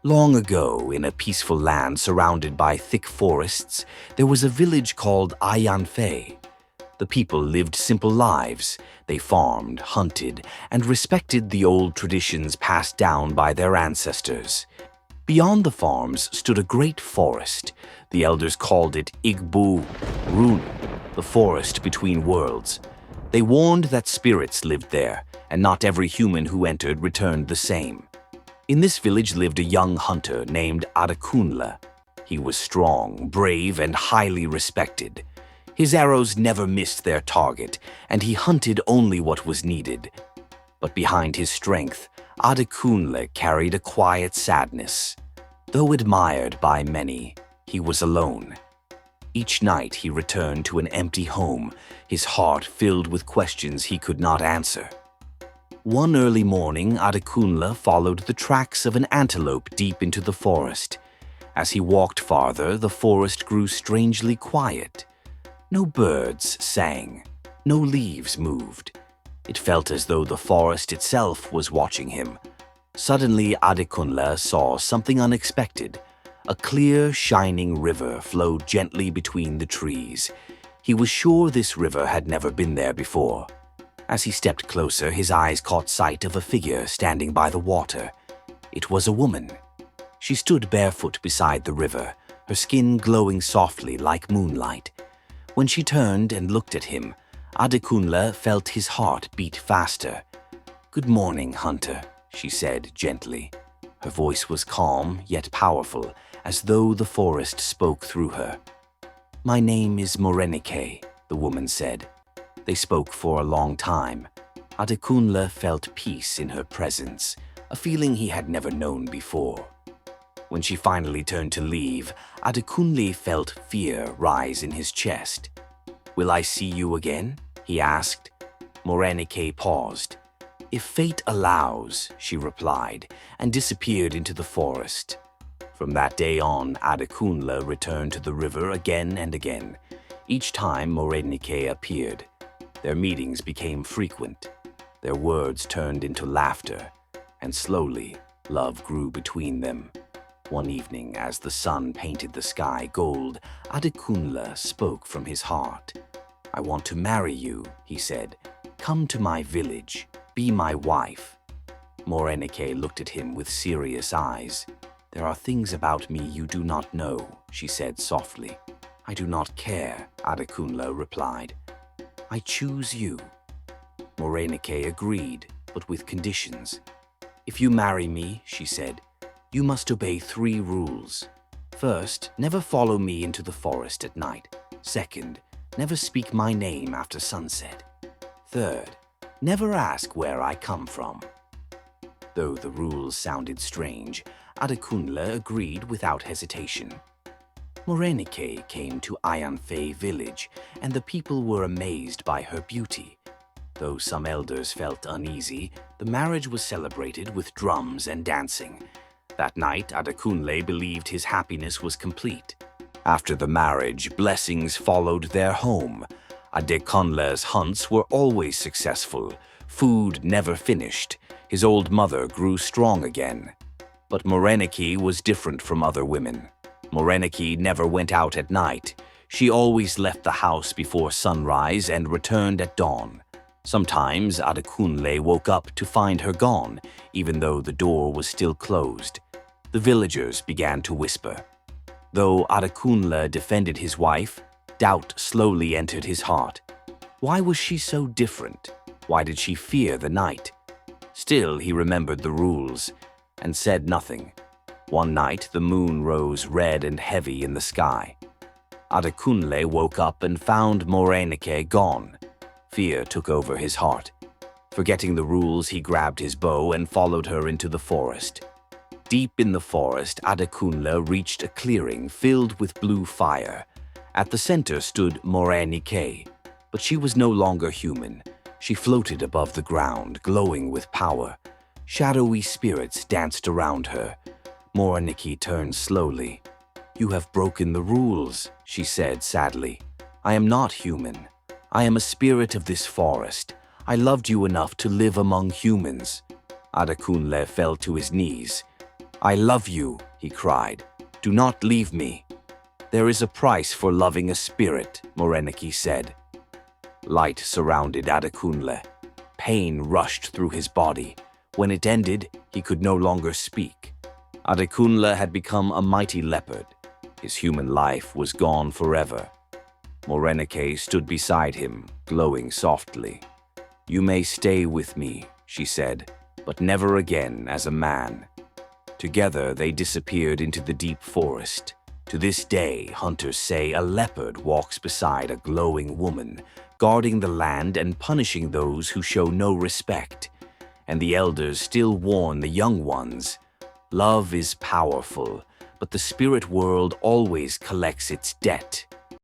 Long ago, in a peaceful land surrounded by thick forests, there was a village called Ayanfe. The people lived simple lives. They farmed, hunted, and respected the old traditions passed down by their ancestors. Beyond the farms stood a great forest. The elders called it Igbu Run, the forest between worlds. They warned that spirits lived there, and not every human who entered returned the same. In this village lived a young hunter named Adekunle. He was strong, brave, and highly respected. His arrows never missed their target, and he hunted only what was needed. But behind his strength, Adekunle carried a quiet sadness. Though admired by many, he was alone. Each night he returned to an empty home, his heart filled with questions he could not answer. One early morning, Adekunle followed the tracks of an antelope deep into the forest. As he walked farther, the forest grew strangely quiet. No birds sang, no leaves moved. It felt as though the forest itself was watching him. Suddenly, Adekunle saw something unexpected. A clear, shining river flowed gently between the trees. He was sure this river had never been there before. As he stepped closer, his eyes caught sight of a figure standing by the water. It was a woman. She stood barefoot beside the river, her skin glowing softly like moonlight. When she turned and looked at him, Adekunle felt his heart beat faster. "Good morning, hunter," she said gently. Her voice was calm yet powerful, as though the forest spoke through her. "My name is Morenike," the woman said. They spoke for a long time. Adekunle felt peace in her presence, a feeling he had never known before. When she finally turned to leave, Adekunle felt fear rise in his chest. "Will I see you again?" he asked. Morenike paused. "If fate allows," she replied, and disappeared into the forest. From that day on, Adekunle returned to the river again and again. Each time Morenike appeared. Their meetings became frequent. Their words turned into laughter, and slowly, love grew between them. One evening, as the sun painted the sky gold, Adekunle spoke from his heart. "I want to marry you," he said. "Come to my village. Be my wife." Morenike looked at him with serious eyes. "There are things about me you do not know," she said softly. "I do not care," Adekunle replied. "I choose you." Morenike agreed, but with conditions. "If you marry me," she said, "you must obey 3 rules. First, never follow me into the forest at night. Second, never speak my name after sunset. Third, never ask where I come from." Though the rules sounded strange, Adekunle agreed without hesitation. Morenike came to Ayanfe village, and the people were amazed by her beauty. Though some elders felt uneasy, the marriage was celebrated with drums and dancing. That night, Adekunle believed his happiness was complete. After the marriage, blessings followed their home. Adekunle's hunts were always successful. Food never finished. His old mother grew strong again. But Morenike was different from other women. Morenike never went out at night. She always left the house before sunrise and returned at dawn. Sometimes Adekunle woke up to find her gone, even though the door was still closed. The villagers began to whisper. Though Adekunle defended his wife, doubt slowly entered his heart. Why was she so different? Why did she fear the night? Still, he remembered the rules and said nothing. One night, the moon rose red and heavy in the sky. Adekunle woke up and found Morenike gone. Fear took over his heart. Forgetting the rules, he grabbed his bow and followed her into the forest. Deep in the forest, Adekunle reached a clearing filled with blue fire. At the center stood Morenike, but she was no longer human. She floated above the ground, glowing with power. Shadowy spirits danced around her. Morenike turned slowly. "You have broken the rules," she said sadly. "I am not human. I am a spirit of this forest. I loved you enough to live among humans." Adekunle fell to his knees. "I love you," he cried. "Do not leave me." "There is a price for loving a spirit," Morenike said. Light surrounded Adekunle. Pain rushed through his body. When it ended, he could no longer speak. Adekunle had become a mighty leopard. His human life was gone forever. Morenike stood beside him, glowing softly. "You may stay with me," she said, "but never again as a man." Together they disappeared into the deep forest. To this day, hunters say a leopard walks beside a glowing woman, guarding the land and punishing those who show no respect. And the elders still warn the young ones. Love is powerful, but the spirit world always collects its debt.